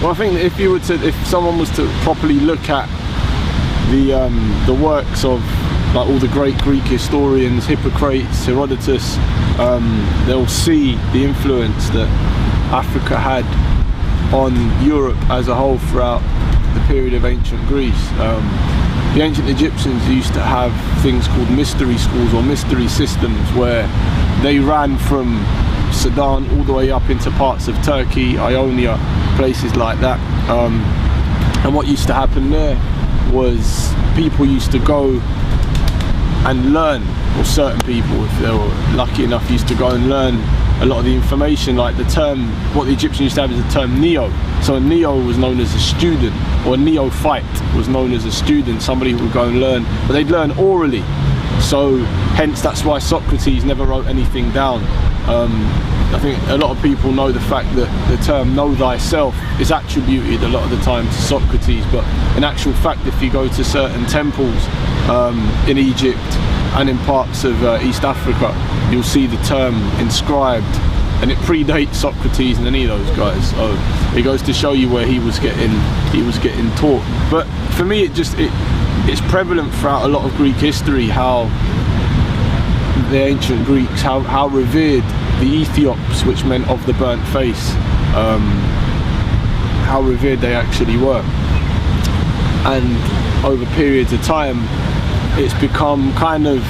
Well, I think that if someone was to properly look at the works of like all the great Greek historians, Hippocrates, Herodotus, they'll see the influence that Africa had on Europe as a whole throughout the period of ancient Greece. The ancient Egyptians used to have things called mystery schools or mystery systems, where they ran from Sudan all the way up into parts of Turkey, Ionia, places like that. And what used to happen there was people used to go and learn, or certain people, if they were lucky enough, used to go and learn a lot of the information, like the term, what the Egyptians used to have is the term neo. So a neo was known as a student, or a neophyte was known as a student, somebody who would go and learn, but they'd learn orally. So hence that's why Socrates never wrote anything down. I think a lot of people know the fact that the term know thyself is attributed a lot of the time to Socrates, but in actual fact, if you go to certain temples in Egypt and in parts of East Africa, you'll see the term inscribed, and it predates Socrates and any of those guys. So it goes to show you where he was getting taught. But for me, it's prevalent throughout a lot of Greek history how the ancient Greeks, how revered the Ethiops, which meant of the burnt face, how revered they actually were. And over periods of time, it's become kind of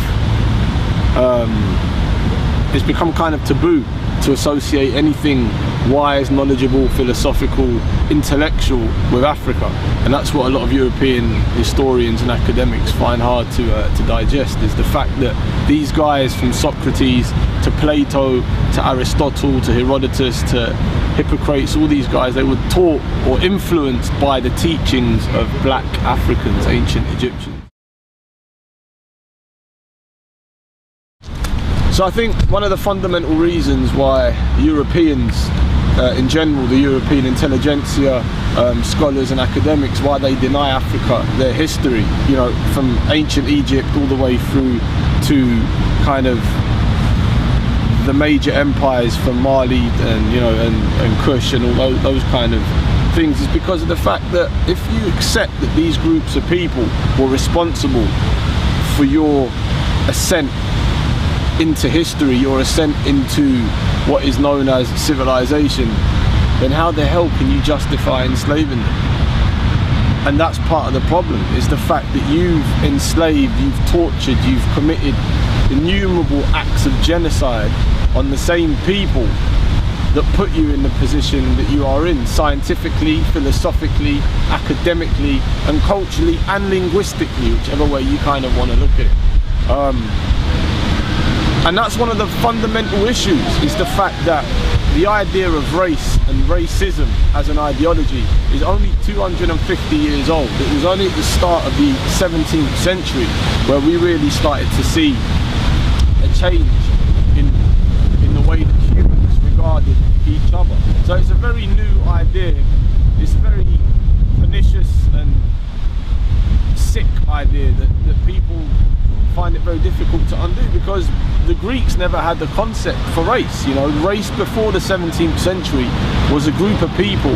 taboo to associate anything wise, knowledgeable, philosophical, intellectual with Africa, and that's what a lot of European historians and academics find hard to digest, is the fact that these guys, from Socrates to Plato to Aristotle to Herodotus to Hippocrates, all these guys, they were taught or influenced by the teachings of black Africans, ancient Egyptians. So I think one of the fundamental reasons why Europeans, in general, the European intelligentsia, scholars and academics, why they deny Africa their history, you know, from ancient Egypt all the way through to kind of the major empires from Mali and, you know, and Kush and all those kind of things, is because of the fact that if you accept that these groups of people were responsible for your ascent into history, your ascent into what is known as civilization, then how the hell can you justify enslaving them? And that's part of the problem, is the fact that you've enslaved, you've tortured, you've committed innumerable acts of genocide on the same people that put you in the position that you are in, scientifically, philosophically, academically, and culturally and linguistically, whichever way you kind of want to look at it. And that's one of the fundamental issues, is the fact that the idea of race and racism as an ideology is only 250 years old. It was only at the start of the 17th century where we really started to see a change in the way that humans regarded each other. So it's a very new idea. It's a very pernicious and sick idea that people find it very difficult to undo, because the Greeks never had the concept for race. You know, race before the 17th century was a group of people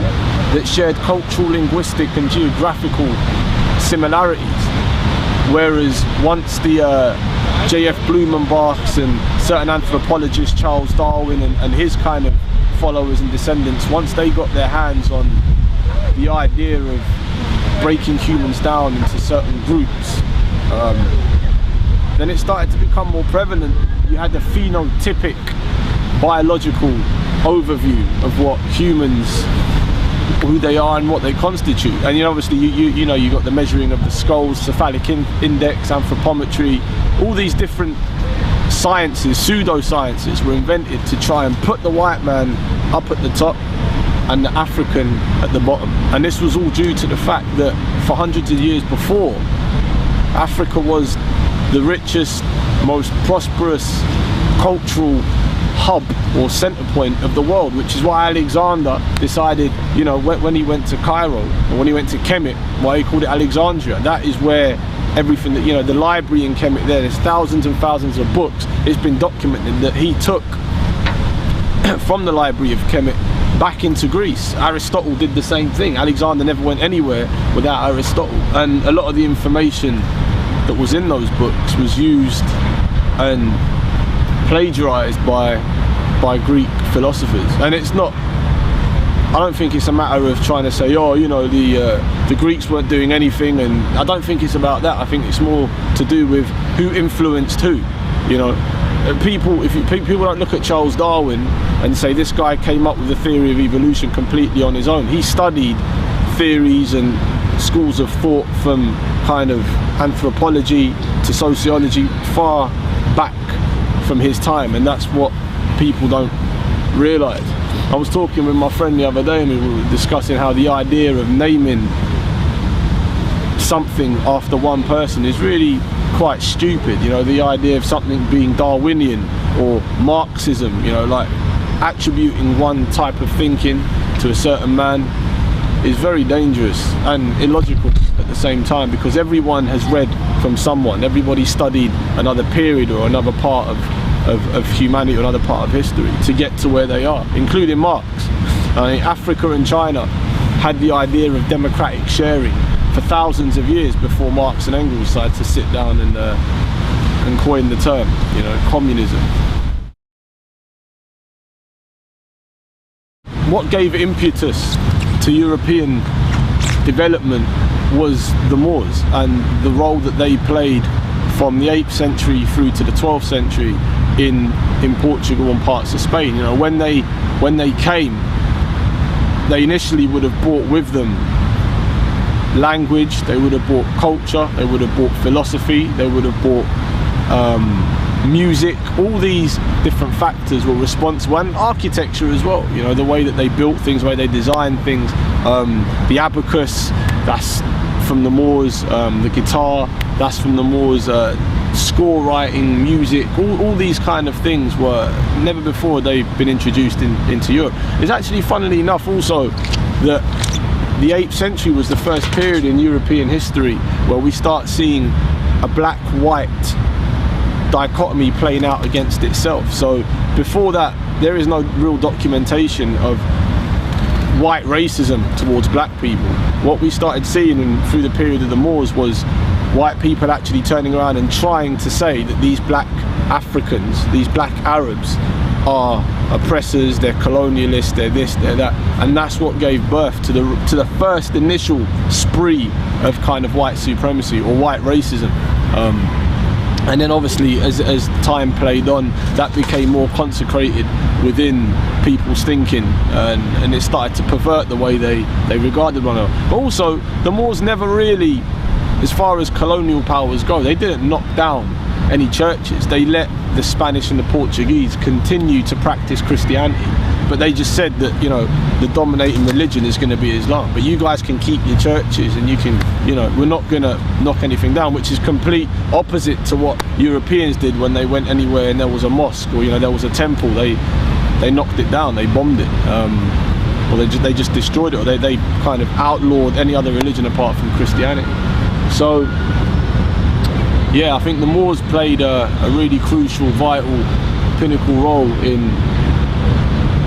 that shared cultural, linguistic and geographical similarities, whereas once the J.F. Blumenbachs and certain anthropologists, Charles Darwin and his kind of followers and descendants, once they got their hands on the idea of breaking humans down into certain groups, then it started to become more prevalent. You had the phenotypic biological overview of what humans, who they are and what they constitute. And you know, obviously you know, you got the measuring of the skulls, cephalic index, anthropometry, all these different sciences, pseudosciences were invented to try and put the white man up at the top and the African at the bottom. And this was all due to the fact that for hundreds of years before, Africa was the richest, most prosperous cultural hub or center point of the world, which is why Alexander decided, you know, when he went to Cairo, or when he went to Kemet, why he called it Alexandria. That is where everything that, you know, the library in Kemet there's thousands and thousands of books. It's been documented that he took from the library of Kemet back into Greece. Aristotle did the same thing. Alexander never went anywhere without Aristotle, and a lot of the information that was in those books was used and plagiarized by Greek philosophers. And it's not, I don't think it's a matter of trying to say, oh, you know, the Greeks weren't doing anything, and I don't think it's about that. I think it's more to do with who influenced who. You know, people don't look at Charles Darwin and say this guy came up with the theory of evolution completely on his own. He studied theories and schools of thought from kind of anthropology to sociology far back from his time, and that's what people don't realise. I was talking with my friend the other day and we were discussing how the idea of naming something after one person is really quite stupid. You know, the idea of something being Darwinian or Marxism, you know, like attributing one type of thinking to a certain man is very dangerous and illogical at the same time, because everyone has read from someone, everybody studied another period or another part of humanity or another part of history to get to where they are, including Marx. Africa and China had the idea of democratic sharing for thousands of years before Marx and Engels decided to sit down and coin the term, you know, communism. What gave impetus to European development was the Moors and the role that they played from the 8th century through to the 12th century in Portugal and parts of Spain. You know, when they came, they initially would have brought with them language, they would have brought culture, they would have brought philosophy, they would have brought music. All these different factors were responsible, and architecture as well. You know, the way that they built things, the way they designed things. The abacus, that's from the Moors. The guitar, that's from the Moors. Score writing, music, all these kind of things were never before they've been introduced into Europe. It's actually, funnily enough, also that the 8th century was the first period in European history where we start seeing a black-white dichotomy playing out against itself. So before that, there is no real documentation of white racism towards black people. What we started seeing through the period of the Moors was white people actually turning around and trying to say that these black Africans, these black Arabs, are oppressors, they're colonialists, they're this, they're that, and that's what gave birth to the first initial spree of kind of white supremacy or white racism. And then obviously as time played on, that became more consecrated within people's thinking, and it started to pervert the way they regarded one another. But also, the Moors never really, as far as colonial powers go, they didn't knock down any churches. They let the Spanish and the Portuguese continue to practice Christianity, but they just said that, you know, the dominating religion is going to be Islam, but you guys can keep your churches and you can, you know, we're not going to knock anything down, which is complete opposite to what Europeans did when they went anywhere and there was a mosque or, you know, there was a temple. They knocked it down, they bombed it, or they just destroyed it, or they kind of outlawed any other religion apart from Christianity. So yeah, I think the Moors played a really crucial, vital, pinnacle role in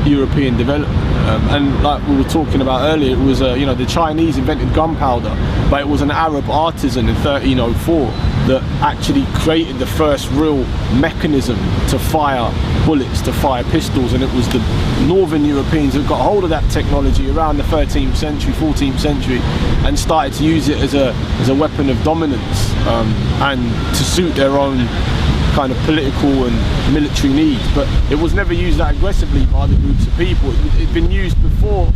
European development. And like we were talking about earlier, it was you know, the Chinese invented gunpowder, but it was an Arab artisan in 1304 that actually created the first real mechanism to fire bullets, to fire pistols, and it was the northern Europeans that got hold of that technology around the 13th century, 14th century, and started to use it as a weapon of dominance, and to suit their own kind of political and military needs. But it was never used that aggressively by other groups of people. It'd been used before,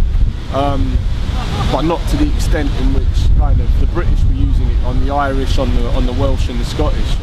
but not to the extent in which kind of the British were using it on the Irish, on the Welsh and the Scottish.